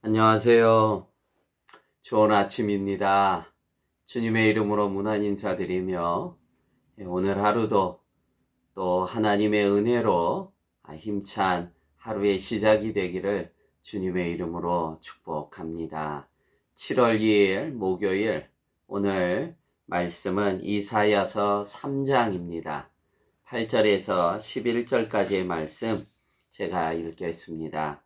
안녕하세요. 좋은 아침입니다. 주님의 이름으로 문안 인사드리며 오늘 하루도 또 하나님의 은혜로 힘찬 하루의 시작이 되기를 주님의 이름으로 축복합니다. 7월 2일 목요일 오늘 말씀은 이사야서 3장입니다. 8절에서 11절까지의 말씀 제가 읽겠습니다.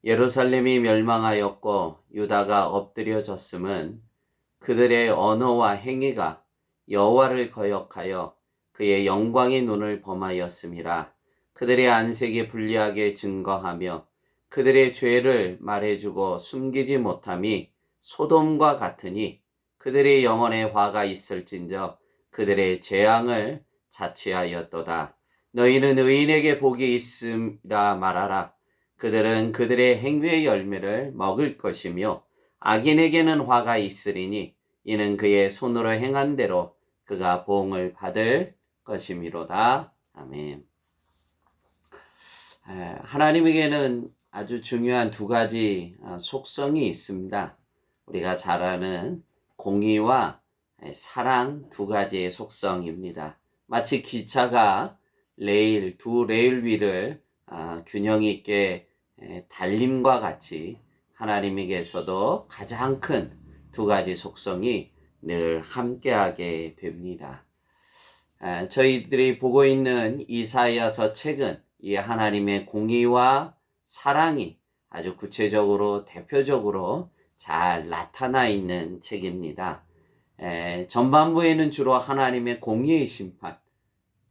예루살렘이 멸망하였고 유다가 엎드려졌음은 그들의 언어와 행위가 여호와를 거역하여 그의 영광의 눈을 범하였음이라. 그들의 안색이 불리하게 증거하며 그들의 죄를 말해주고 숨기지 못함이 소돔과 같으니 그들의 영혼에 화가 있을진저 그들의 재앙을 자취하였도다. 너희는 의인에게 복이 있음이라 말하라. 그들은 그들의 행위의 열매를 먹을 것이며 악인에게는 화가 있으리니 이는 그의 손으로 행한 대로 그가 보응을 받을 것이미로다. 아멘. 하나님에게는 아주 중요한 두 가지 속성이 있습니다. 우리가 잘 아는 공의와 사랑 두 가지의 속성입니다. 마치 기차가 두 레일 위를 균형 있게 달림과 같이 하나님에게서도 가장 큰 두 가지 속성이 늘 함께하게 됩니다. 저희들이 보고 있는 이사야서 책은 이 하나님의 공의와 사랑이 아주 구체적으로 대표적으로 잘 나타나 있는 책입니다. 전반부에는 주로 하나님의 공의의 심판,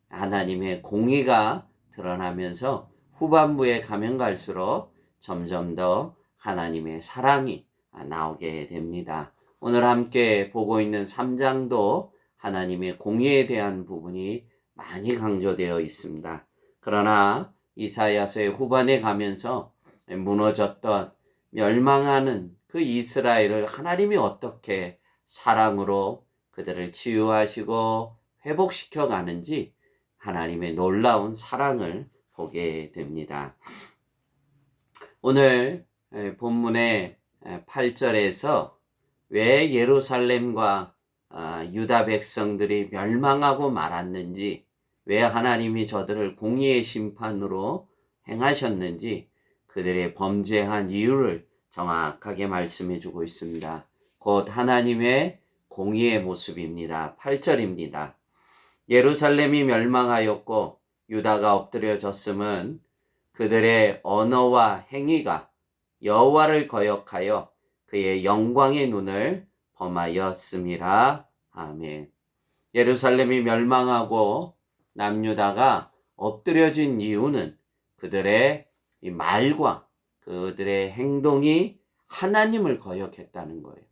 하나님의 공의가 드러나면서 후반부에 가면 갈수록 점점 더 하나님의 사랑이 나오게 됩니다. 오늘 함께 보고 있는 3장도 하나님의 공의에 대한 부분이 많이 강조되어 있습니다. 그러나 이사야서의 후반에 가면서 무너졌던 멸망하는 그 이스라엘을 하나님이 어떻게 사랑으로 그들을 치유하시고 회복시켜 가는지 하나님의 놀라운 사랑을 보게 됩니다. 오늘 본문의 8절에서 왜 예루살렘과 유다 백성들이 멸망하고 말았는지, 왜 하나님이 저들을 공의의 심판으로 행하셨는지 그들의 범죄한 이유를 정확하게 말씀해 주고 있습니다. 곧 하나님의 공의의 모습입니다. 8절입니다. 예루살렘이 멸망하였고 유다가 엎드려졌음은 그들의 언어와 행위가 여호와를 거역하여 그의 영광의 눈을 범하였음이라. 아멘. 예루살렘이 멸망하고 남유다가 엎드려진 이유는 그들의 말과 그들의 행동이 하나님을 거역했다는 거예요.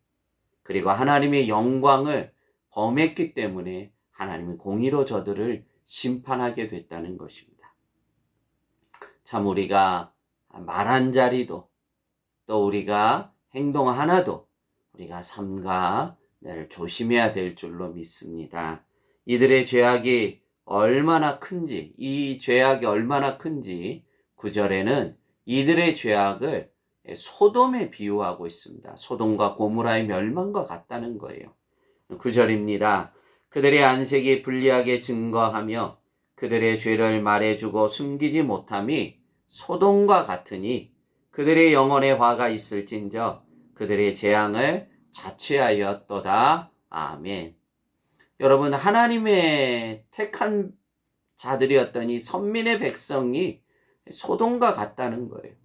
그리고 하나님의 영광을 범했기 때문에 하나님의 공의로 저들을 심판하게 됐다는 것입니다. 참 우리가 말 한 자리도 또 우리가 행동 하나도 우리가 삼가 늘 조심해야 될 줄로 믿습니다. 이들의 죄악이 얼마나 큰지, 이 죄악이 얼마나 큰지 9절에는 이들의 죄악을 소돔에 비유하고 있습니다. 소돔과 고모라의 멸망과 같다는 거예요. 9절입니다. 그들의 안색이 불리하게 증거하며 그들의 죄를 말해주고 숨기지 못함이 소돔과 같으니 그들의 영혼에 화가 있을진저 그들의 재앙을 자취하였도다. 아멘. 여러분, 하나님의 택한 자들이었던 이 선민의 백성이 소돔과 같다는 거예요.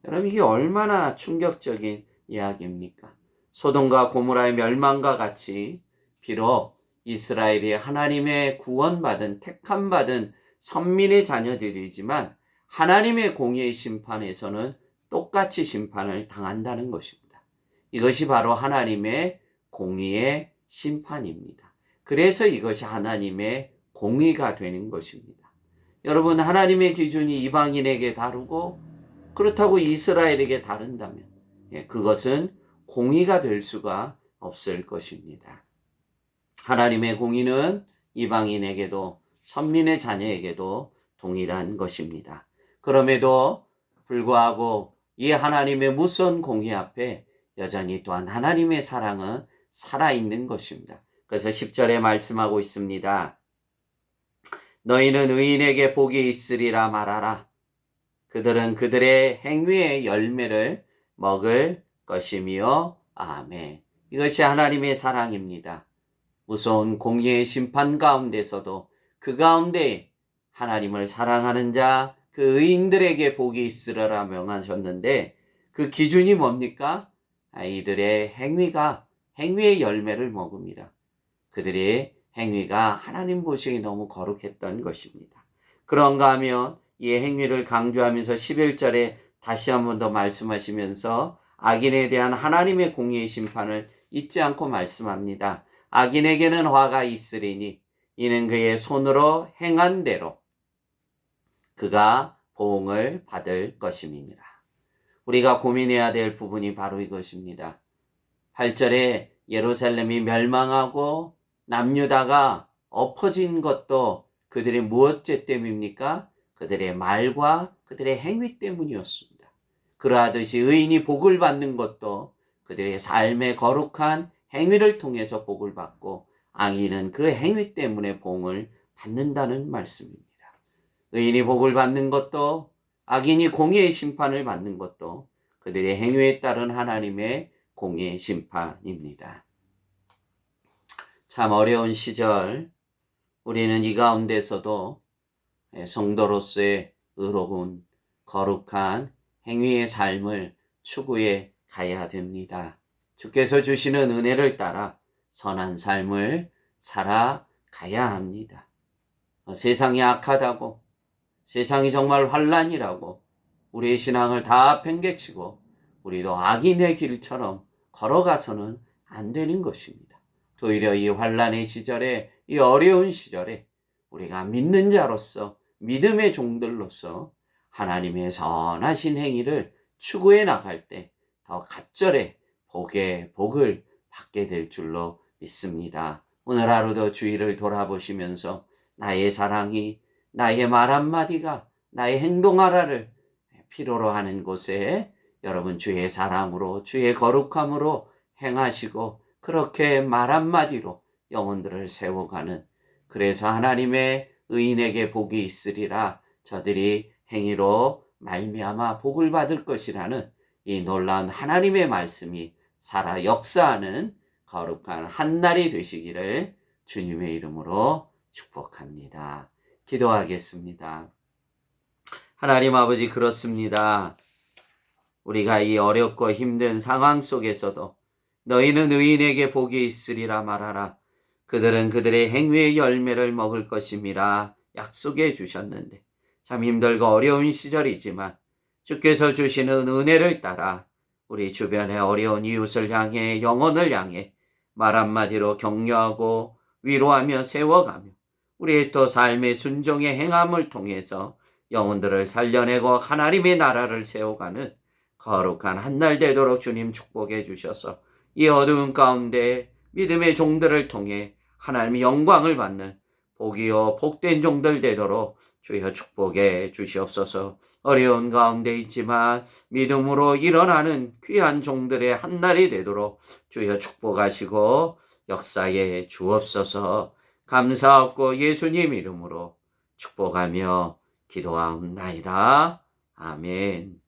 여러분, 이게 얼마나 충격적인 이야기입니까? 소돔과 고모라의 멸망과 같이 비록 이스라엘이 하나님의 구원받은 택함받은 선민의 자녀들이지만 하나님의 공의의 심판에서는 똑같이 심판을 당한다는 것입니다. 이것이 바로 하나님의 공의의 심판입니다. 그래서 이것이 하나님의 공의가 되는 것입니다. 여러분, 하나님의 기준이 이방인에게 다르고 그렇다고 이스라엘에게 다른다면 그것은 공의가 될 수가 없을 것입니다. 하나님의 공의는 이방인에게도 선민의 자녀에게도 동일한 것입니다. 그럼에도 불구하고 이 하나님의 무서운 공의 앞에 여전히 또한 하나님의 사랑은 살아있는 것입니다. 그래서 10절에 말씀하고 있습니다. 너희는 의인에게 복이 있으리라 말하라. 그들은 그들의 행위의 열매를 먹을 것이며 아멘. 이것이 하나님의 사랑입니다. 무서운 공의의 심판 가운데서도 그 가운데 하나님을 사랑하는 자, 그 의인들에게 복이 있으리라 명하셨는데 그 기준이 뭡니까? 이들의 행위의 열매를 먹습니다. 그들의 행위가 하나님 보시기에 너무 거룩했던 것입니다. 그런가 하면 이 행위를 강조하면서 11절에 다시 한 번 더 말씀하시면서 악인에 대한 하나님의 공의의 심판을 잊지 않고 말씀합니다. 악인에게는 화가 있으리니 이는 그의 손으로 행한 대로 그가 보응을 받을 것임이니라. 우리가 고민해야 될 부분이 바로 이것입니다. 8절에 예루살렘이 멸망하고 남유다가 엎어진 것도 그들의 무엇죄 때문입니까? 그들의 말과 그들의 행위 때문이었습니다. 그러하듯이 의인이 복을 받는 것도 그들의 삶의 거룩한 행위를 통해서 복을 받고 악인은 그 행위 때문에 복을 받는다는 말씀입니다. 의인이 복을 받는 것도 악인이 공의의 심판을 받는 것도 그들의 행위에 따른 하나님의 공의의 심판입니다. 참 어려운 시절 우리는 이 가운데서도 성도로서의 의로운 거룩한 행위의 삶을 추구해 가야 됩니다. 주께서 주시는 은혜를 따라 선한 삶을 살아가야 합니다. 세상이 악하다고, 세상이 정말 환란이라고 우리의 신앙을 다 팽개치고 우리도 악인의 길처럼 걸어가서는 안 되는 것입니다. 오히려 이 환란의 시절에, 이 어려운 시절에 우리가 믿는 자로서, 믿음의 종들로서 하나님의 선하신 행위를 추구해 나갈 때 더 갑절에 복을 받게 될 줄로 믿습니다. 오늘 하루도 주위를 돌아보시면서 나의 사랑이, 나의 말 한마디가, 나의 행동 하나를 필요로 하는 곳에 여러분 주의 사랑으로, 주의 거룩함으로 행하시고 그렇게 말 한마디로 영혼들을 세워가는, 그래서 하나님의 의인에게 복이 있으리라, 저들이 행위로 말미암아 복을 받을 것이라는 이 놀라운 하나님의 말씀이 살아 역사하는 거룩한 한날이 되시기를 주님의 이름으로 축복합니다. 기도하겠습니다. 하나님 아버지, 그렇습니다. 우리가 이 어렵고 힘든 상황 속에서도 너희는 의인에게 복이 있으리라 말하라. 그들은 그들의 행위의 열매를 먹을 것임이라 약속해 주셨는데 참 힘들고 어려운 시절이지만 주께서 주시는 은혜를 따라 우리 주변의 어려운 이웃을 향해, 영혼을 향해 말 한마디로 격려하고 위로하며 세워가며 우리의 또 삶의 순종의 행함을 통해서 영혼들을 살려내고 하나님의 나라를 세워가는 거룩한 한날 되도록 주님 축복해 주셔서 이 어두운 가운데 믿음의 종들을 통해 하나님의 영광을 받는 복이요 복된 종들 되도록 주여 축복해 주시옵소서. 어려운 가운데 있지만 믿음으로 일어나는 귀한 종들의 한날이 되도록 주여 축복하시고 역사에 주옵소서. 감사하고 예수님 이름으로 축복하며 기도하옵나이다. 아멘.